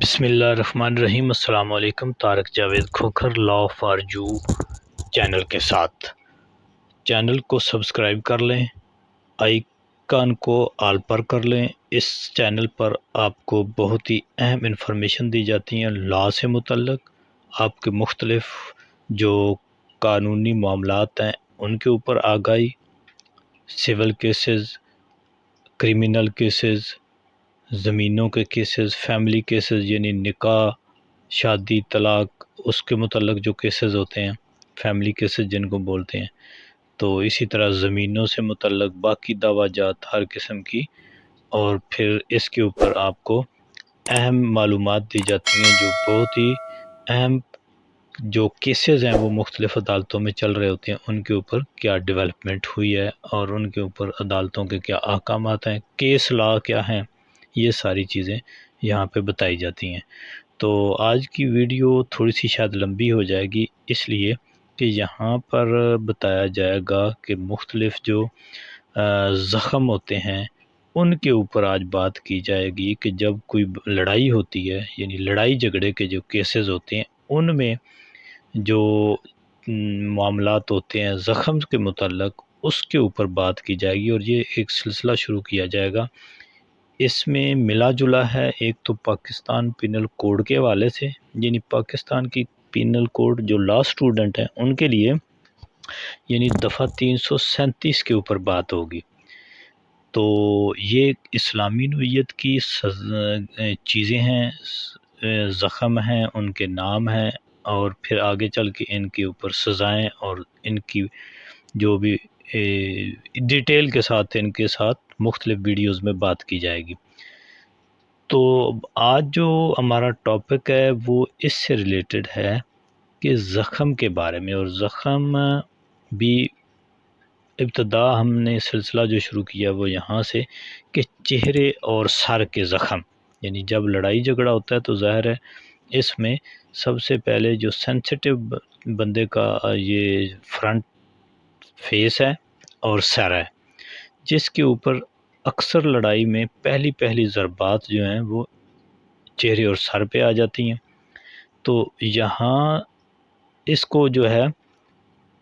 بسم اللہ الرحمن الرحیم۔ السلام علیکم۔ Tariq Javed Khokhar law for you channel کے ساتھ چینل کو سبسکرائب کر لیں، آئیکن کو آل پر کر لیں۔ اس چینل پر آپ کو بہت ہی اہم انفارمیشن دی جاتی ہیں لا سے متعلق، آپ کے مختلف جو قانونی معاملات ہیں ان کے اوپر آگاہی، سول کیسز، کرمنل کیسز، زمینوں کے کیسز، فیملی کیسز یعنی نکاح، شادی، طلاق، اس کے متعلق جو کیسز ہوتے ہیں فیملی کیسز جن کو بولتے ہیں، تو اسی طرح زمینوں سے متعلق باقی دعویٰ جات ہر قسم کی، اور پھر اس کے اوپر آپ کو اہم معلومات دی جاتی ہیں جو بہت ہی اہم جو کیسز ہیں وہ مختلف عدالتوں میں چل رہے ہوتے ہیں، ان کے اوپر کیا ڈیولپمنٹ ہوئی ہے اور ان کے اوپر عدالتوں کے کیا احکامات ہیں، کیس لا کیا ہیں، یہ ساری چیزیں یہاں پہ بتائی جاتی ہیں۔ تو آج کی ویڈیو تھوڑی سی شاید لمبی ہو جائے گی، اس لیے کہ یہاں پر بتایا جائے گا کہ مختلف جو زخم ہوتے ہیں ان کے اوپر آج بات کی جائے گی کہ جب کوئی لڑائی ہوتی ہے، یعنی لڑائی جھگڑے کے جو کیسز ہوتے ہیں ان میں جو معاملات ہوتے ہیں زخم کے متعلق اس کے اوپر بات کی جائے گی، اور یہ ایک سلسلہ شروع کیا جائے گا۔ اس میں ملا جلا ہے ایک تو پاکستان پینل کوڈ کے حوالے سے، یعنی پاکستان کی پینل کوڈ جو لا اسٹوڈنٹ ہیں ان کے لیے، یعنی دفعہ 337 کے اوپر بات ہوگی۔ تو یہ اسلامی نوعیت کی چیزیں ہیں، زخم ہیں، ان کے نام ہیں، اور پھر آگے چل کے ان کے اوپر سزائیں اور ان کی جو بھی ڈیٹیل کے ساتھ ان کے ساتھ مختلف ویڈیوز میں بات کی جائے گی۔ تو آج جو ہمارا ٹاپک ہے وہ اس سے ریلیٹڈ ہے کہ زخم کے بارے میں، اور زخم بھی ابتدا ہم نے سلسلہ جو شروع کیا وہ یہاں سے کہ چہرے اور سر کے زخم، یعنی جب لڑائی جھگڑا ہوتا ہے تو ظاہر ہے اس میں سب سے پہلے جو سینسٹیو بندے کا یہ فرنٹ فیس ہے اور سر ہے، جس کے اوپر اکثر لڑائی میں پہلی ضربات جو ہیں وہ چہرے اور سر پہ آ جاتی ہیں۔ تو یہاں اس کو جو ہے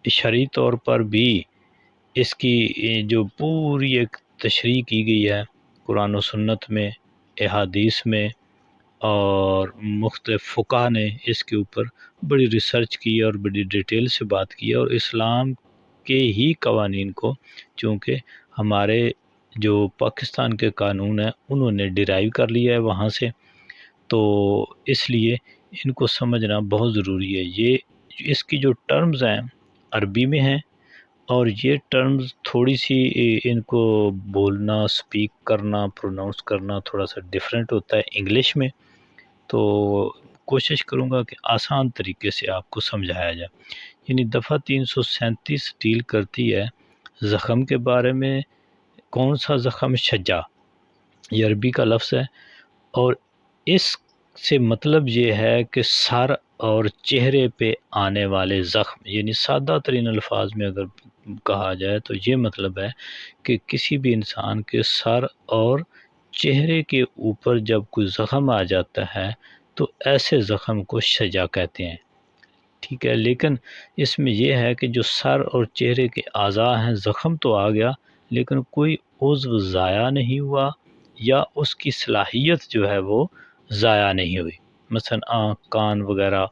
شرعی طور پر بھی اس کی جو پوری ایک تشریح کی گئی ہے قرآن و سنت میں، احادیث میں، اور مختلف فقہ نے اس کے اوپر بڑی ریسرچ کی اور بڑی ڈیٹیل سے بات کی، اور اسلام کے ہی قوانین کو چونکہ ہمارے جو پاکستان کے قانون ہیں انہوں نے ڈیرائیو کر لیا ہے وہاں سے، تو اس لیے ان کو سمجھنا بہت ضروری ہے۔ یہ اس کی جو ٹرمز ہیں عربی میں ہیں، اور یہ ٹرمز تھوڑی سی ان کو بولنا، سپیک کرنا، پروناؤنس کرنا تھوڑا سا ڈیفرنٹ ہوتا ہے انگلش میں، تو کوشش کروں گا کہ آسان طریقے سے آپ کو سمجھایا جائے۔ یعنی دفعہ 337 ڈیل کرتی ہے زخم کے بارے میں۔ کون سا زخم؟ شجا، یہ عربی کا لفظ ہے، اور اس سے مطلب یہ ہے کہ سر اور چہرے پہ آنے والے زخم، یعنی سادہ ترین الفاظ میں اگر کہا جائے تو یہ مطلب ہے کہ کسی بھی انسان کے سر اور چہرے کے اوپر جب کوئی زخم آ جاتا ہے تو ایسے زخم کو شجا کہتے ہیں، ٹھیک ہے۔ لیکن اس میں یہ ہے کہ جو سر اور چہرے کے اعضاء ہیں، زخم تو آ گیا لیکن کوئی عضو ضائع نہیں ہوا، یا اس کی صلاحیت جو ہے وہ ضائع نہیں ہوئی، مثلا آنکھ، کان وغیرہ،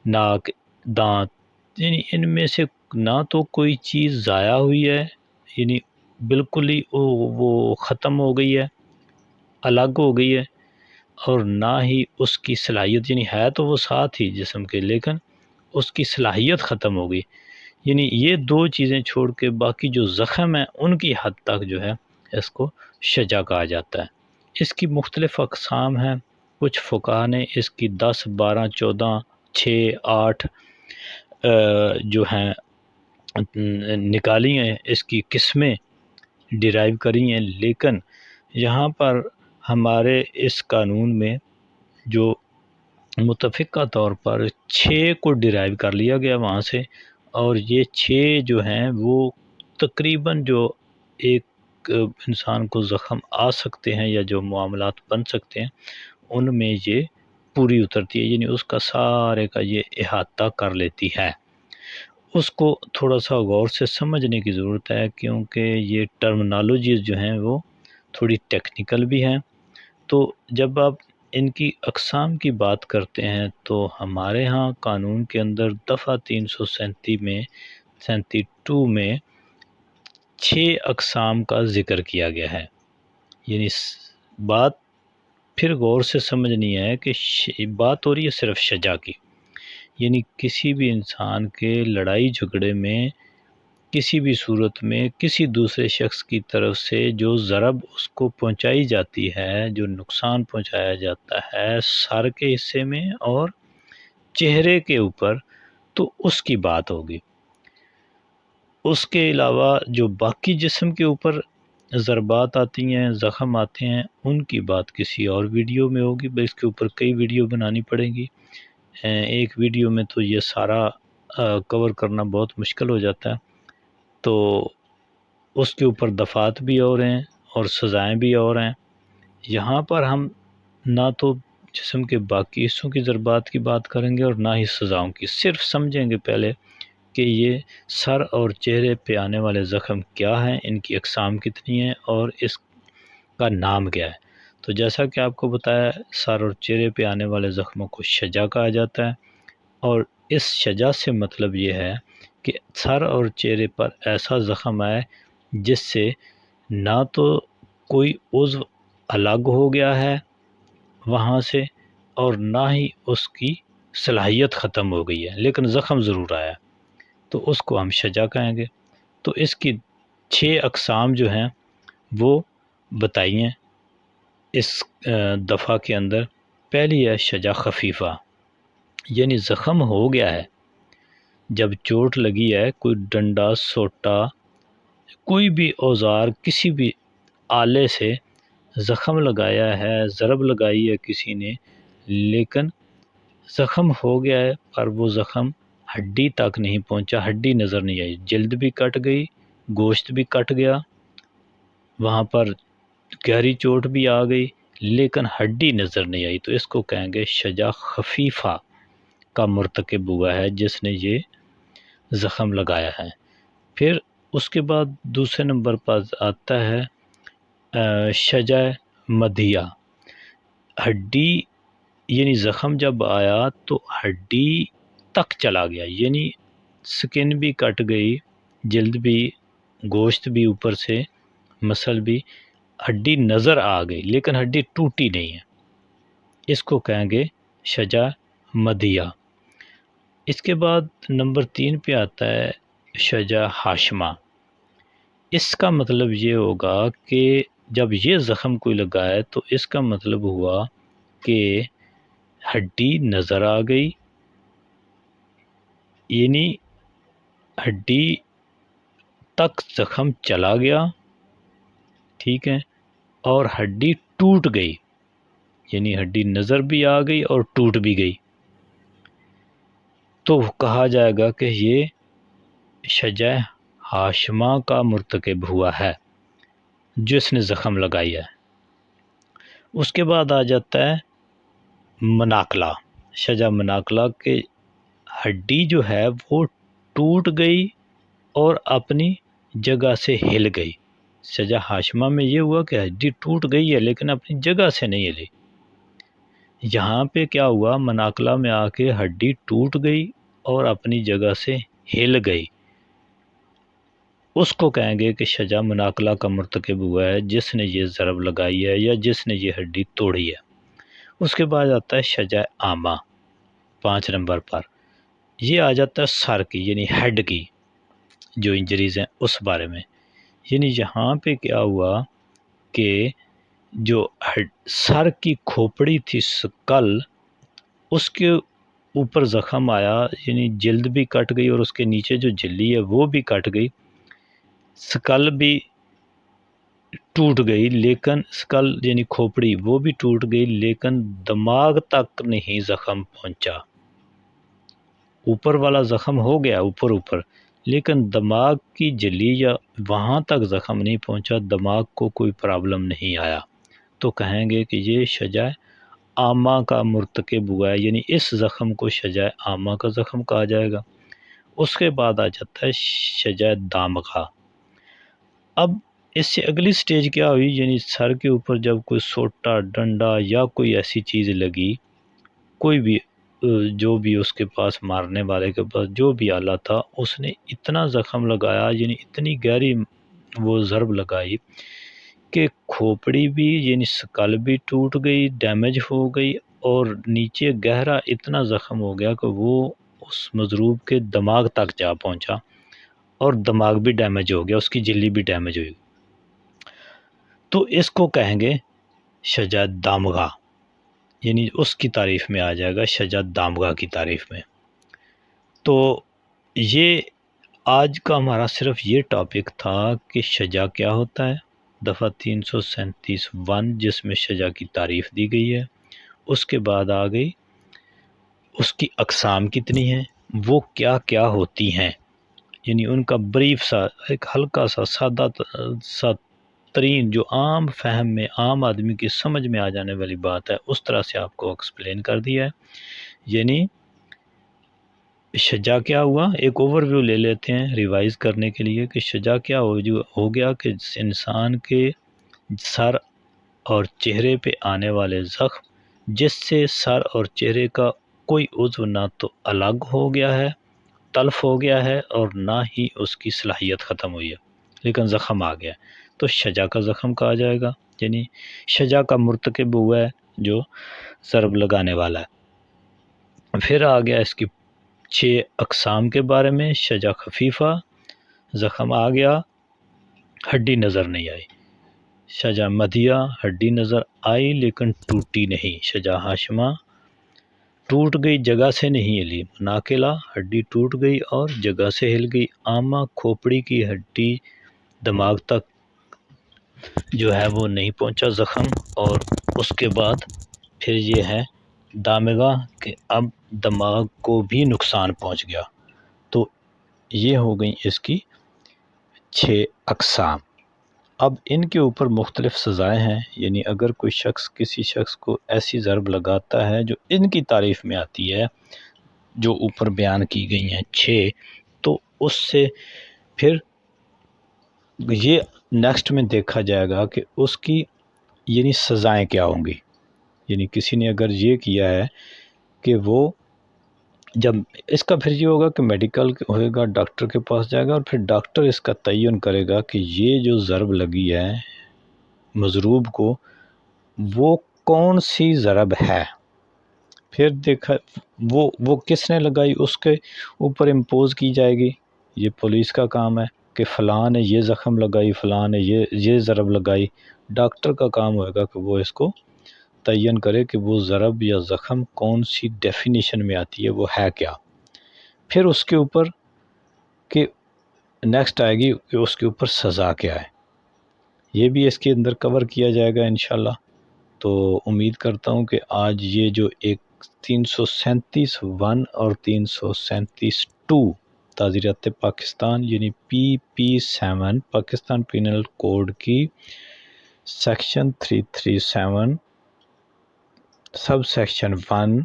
ناک، دانت، یعنی ان میں سے نہ تو کوئی چیز ضائع ہوئی ہے، یعنی بالکل ہی وہ ختم ہو گئی ہے، الگ ہو گئی ہے، اور نہ ہی اس کی صلاحیت، یعنی ہے تو وہ ساتھ ہی جسم کے لیکن اس کی صلاحیت ختم ہو گئی۔ یعنی یہ دو چیزیں چھوڑ کے باقی جو زخم ہیں ان کی حد تک جو ہے اس کو شجا کہا جاتا ہے۔ اس کی مختلف اقسام ہیں، کچھ فقہا نے اس کی 10، 12، 14، 6، 8 جو ہیں نکالی ہیں، اس کی قسمیں ڈیرائیو کری ہیں، لیکن یہاں پر ہمارے اس قانون میں جو متفقہ طور پر 6 کو ڈیرائیو کر لیا گیا وہاں سے، اور یہ 6 جو ہیں وہ تقریباً جو ایک انسان کو زخم آ سکتے ہیں یا جو معاملات بن سکتے ہیں ان میں یہ پوری اترتی ہے، یعنی اس کا سارے کا یہ احاطہ کر لیتی ہے۔ اس کو تھوڑا سا غور سے سمجھنے کی ضرورت ہے، کیونکہ یہ ٹرمنالوجیز جو ہیں وہ تھوڑی ٹیکنیکل بھی ہیں۔ تو جب آپ ان کی اقسام کی بات کرتے ہیں تو ہمارے ہاں قانون کے اندر دفعہ 337 میں 6 اقسام کا ذکر کیا گیا ہے۔ یعنی بات پھر غور سے سمجھنی ہے کہ بات ہو رہی ہے صرف شجا کی، یعنی کسی بھی انسان کے لڑائی جھگڑے میں کسی بھی صورت میں کسی دوسرے شخص کی طرف سے جو ضرب اس کو پہنچائی جاتی ہے، جو نقصان پہنچایا جاتا ہے سر کے حصے میں اور چہرے کے اوپر، تو اس کی بات ہوگی۔ اس کے علاوہ جو باقی جسم کے اوپر ضربات آتی ہیں، زخم آتے ہیں، ان کی بات کسی اور ویڈیو میں ہوگی۔ اس کے اوپر کئی ویڈیو بنانی پڑے گی، ایک ویڈیو میں تو یہ سارا کور کرنا بہت مشکل ہو جاتا ہے۔ تو اس کے اوپر دفعات بھی اور ہیں اور سزائیں بھی اور ہیں۔ یہاں پر ہم نہ تو جسم کے باقی حصوں کی ضربات کی بات کریں گے اور نہ ہی سزاؤں کی، صرف سمجھیں گے پہلے کہ یہ سر اور چہرے پہ آنے والے زخم کیا ہیں، ان کی اقسام کتنی ہیں اور اس کا نام کیا ہے۔ تو جیسا کہ آپ کو بتایا، سر اور چہرے پہ آنے والے زخموں کو شجا کہا جاتا ہے، اور اس شجا سے مطلب یہ ہے کہ سر اور چہرے پر ایسا زخم آئے جس سے نہ تو کوئی عضو الگ ہو گیا ہے وہاں سے اور نہ ہی اس کی صلاحیت ختم ہو گئی ہے، لیکن زخم ضرور آیا، تو اس کو ہم شجا کہیں گے۔ تو اس کی 6 اقسام جو ہیں وہ بتائی ہیں اس دفعہ کے اندر۔ پہلی ہے شجا خفیفہ، یعنی زخم ہو گیا ہے، جب چوٹ لگی ہے، کوئی ڈنڈا سوٹا کوئی بھی اوزار کسی بھی آلے سے زخم لگایا ہے، ضرب لگائی ہے کسی نے، لیکن زخم ہو گیا ہے پر وہ زخم ہڈی تک نہیں پہنچا، ہڈی نظر نہیں آئی، جلد بھی کٹ گئی، گوشت بھی کٹ گیا، وہاں پر گہری چوٹ بھی آ گئی، لیکن ہڈی نظر نہیں آئی، تو اس کو کہیں گے شجا خفیفہ کا مرتکب ہوا ہے جس نے یہ زخم لگایا ہے۔ پھر اس کے بعد دوسرے نمبر پر آتا ہے شجا مدھیہ، ہڈی یعنی زخم جب آیا تو ہڈی تک چلا گیا، یعنی سکن بھی کٹ گئی، جلد بھی، گوشت بھی اوپر سے، مسل بھی، ہڈی نظر آ گئی لیکن ہڈی ٹوٹی نہیں ہے، اس کو کہیں گے شجا مدھیہ۔ اس کے بعد نمبر 3 پہ آتا ہے شجا ہاشمہ۔ اس کا مطلب یہ ہوگا کہ جب یہ زخم کوئی لگائے تو اس کا مطلب ہوا کہ ہڈی نظر آ گئی، یعنی ہڈی تک زخم چلا گیا، ٹھیک ہے، اور ہڈی ٹوٹ گئی، یعنی ہڈی نظر بھی آ گئی اور ٹوٹ بھی گئی، تو کہا جائے گا کہ یہ شجا ہاشمہ کا مرتکب ہوا ہے جس نے زخم لگائی ہے۔ اس کے بعد آ جاتا ہے مناقلہ، شجا مناقلہ کے ہڈی جو ہے وہ ٹوٹ گئی اور اپنی جگہ سے ہل گئی۔ شجا ہاشمہ میں یہ ہوا کہ ہڈی ٹوٹ گئی ہے لیکن اپنی جگہ سے نہیں ہلی۔ یہاں پہ کیا ہوا، مناقلہ میں آ کے ہڈی ٹوٹ گئی اور اپنی جگہ سے ہل گئی، اس کو کہیں گے کہ شجا مناقلہ کا مرتکب ہوا ہے جس نے یہ ضرب لگائی ہے یا جس نے یہ ہڈی توڑی ہے۔ اس کے بعد آتا ہے شجا عامہ 5 نمبر پر، یہ آ جاتا ہے سر کی یعنی ہیڈ کی جو انجریز ہیں اس بارے میں، یعنی یہاں پہ کیا ہوا کہ جو سر کی کھوپڑی تھی سکل، اس کے اوپر زخم آیا، یعنی جلد بھی کٹ گئی اور اس کے نیچے جو جھلی ہے وہ بھی کٹ گئی، سکل بھی ٹوٹ گئی، لیکن سکل یعنی کھوپڑی وہ بھی ٹوٹ گئی لیکن دماغ تک نہیں زخم پہنچا۔ اوپر والا زخم ہو گیا اوپر لیکن دماغ کی جھلی یا وہاں تک زخم نہیں پہنچا، دماغ کو کوئی پرابلم نہیں آیا، تو کہیں گے کہ یہ شجا عامہ کا مرتکب ہوا ہے، یعنی اس زخم کو شجاع عامہ کا زخم کہا جائے گا۔ اس کے بعد آ جاتا ہے شجاع دامغہ۔ اب اس سے اگلی سٹیج کیا ہوئی، یعنی سر کے اوپر جب کوئی سوٹا، ڈنڈا یا کوئی ایسی چیز لگی، کوئی بھی جو بھی اس کے پاس، مارنے والے کے پاس جو بھی آلہ تھا، اس نے اتنا زخم لگایا، یعنی اتنی گہری وہ ضرب لگائی کہ کھوپڑی بھی، یعنی سکل بھی ٹوٹ گئی، ڈیمیج ہو گئی، اور نیچے گہرا اتنا زخم ہو گیا کہ وہ اس مضروب کے دماغ تک جا پہنچا، اور دماغ بھی ڈیمیج ہو گیا، اس کی جھلی بھی ڈیمیج ہوئی۔ تو اس کو کہیں گے شجاع دامغہ، یعنی اس کی تعریف میں آ جائے گا، شجاع دامغہ کی تعریف میں۔ تو یہ آج کا ہمارا صرف یہ ٹاپک تھا کہ شجاع کیا ہوتا ہے، دفعہ 337(1) جس میں شجاع کی تعریف دی گئی ہے۔ اس کے بعد آ گئی اس کی اقسام کتنی ہیں، وہ کیا کیا ہوتی ہیں، یعنی ان کا بریف سا، ایک ہلکا سا سادہ سا ترین، جو عام فہم میں، عام آدمی کی سمجھ میں آ جانے والی بات ہے، اس طرح سے آپ کو ایکسپلین کر دیا ہے۔ یعنی شجاع کیا ہوا، ایک اوور ویو لے لیتے ہیں ریوائز کرنے کے لیے کہ شجاع کیا ہو گیا کہ انسان کے سر اور چہرے پہ آنے والے زخم، جس سے سر اور چہرے کا کوئی عضو نہ تو الگ ہو گیا ہے، تلف ہو گیا ہے، اور نہ ہی اس کی صلاحیت ختم ہوئی ہے، لیکن زخم آ گیا، تو شجاع کا زخم کہا جائے گا، یعنی شجاع کا مرتکب ہوا ہے جو ضرب لگانے والا ہے۔ پھر آ گیا اس کی 6 اقسام کے بارے میں۔ شجاع خفیفہ، زخم آ گیا، ہڈی نظر نہیں آئی۔ شجاع مدھیہ، ہڈی نظر آئی لیکن ٹوٹی نہیں۔ شجاع ہاشمہ، ٹوٹ گئی، جگہ سے نہیں ہلی۔ ناقلہ، ہڈی ٹوٹ گئی اور جگہ سے ہل گئی۔ عامہ، کھوپڑی کی ہڈی دماغ تک جو ہے وہ نہیں پہنچا زخم، اور اس کے بعد پھر یہ ہے دامغہ کہ اب دماغ کو بھی نقصان پہنچ گیا۔ تو یہ ہو گئی اس کی 6 اقسام۔ اب ان کے اوپر مختلف سزائیں ہیں، یعنی اگر کوئی شخص کسی شخص کو ایسی ضرب لگاتا ہے جو ان کی تعریف میں آتی ہے، جو اوپر بیان کی گئی ہیں 6، تو اس سے پھر یہ نیکسٹ میں دیکھا جائے گا کہ اس کی یعنی سزائیں کیا ہوں گی۔ یعنی کسی نے اگر یہ کیا ہے کہ وہ جب اس کا پھر یہ ہوگا کہ میڈیکل ہوئے گا، ڈاکٹر کے پاس جائے گا، اور پھر ڈاکٹر اس کا تعین کرے گا کہ یہ جو ضرب لگی ہے مضروب کو، وہ کون سی ضرب ہے۔ پھر دیکھا وہ کس نے لگائی، اس کے اوپر امپوز کی جائے گی۔ یہ پولیس کا کام ہے کہ فلاں نے یہ زخم لگائی، فلاں نے یہ ضرب لگائی۔ ڈاکٹر کا کام ہوئے گا کہ وہ اس کو تعین کرے کہ وہ ضرب یا زخم کون سی ڈیفینیشن میں آتی ہے، وہ ہے کیا۔ پھر اس کے اوپر کہ نیکسٹ آئے گی کہ اس کے اوپر سزا کیا ہے، یہ بھی اس کے اندر کور کیا جائے گا انشاءاللہ۔ تو امید کرتا ہوں کہ آج یہ جو ایک 337(1) اور 337(2) تعزیرات پاکستان یعنی PP7 پاکستان پینل کوڈ کی section 337 sub section 1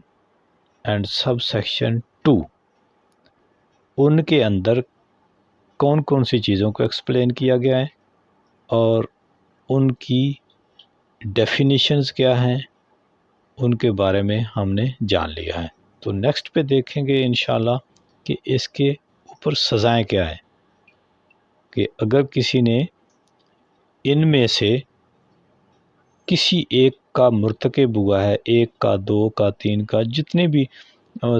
and sub section 2، ان کے اندر کون کون سی چیزوں کو ایکسپلین کیا گیا ہے اور ان کی ڈیفینیشنز کیا ہیں، ان کے بارے میں ہم نے جان لیا ہے۔ تو نیکسٹ پہ دیکھیں گے انشاءاللہ کہ اس کے اوپر سزائیں کیا ہیں، کہ اگر کسی نے ان میں سے کسی ایک کا مرتکب ہوا ہے، 1 کا، 2 کا، 3 کا، جتنے بھی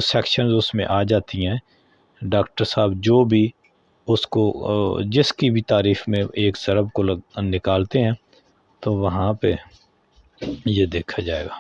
سیکشنز اس میں آ جاتی ہیں، ڈاکٹر صاحب جو بھی اس کو جس کی بھی تعریف میں ایک ضرب کو نکالتے ہیں، تو وہاں پہ یہ دیکھا جائے گا۔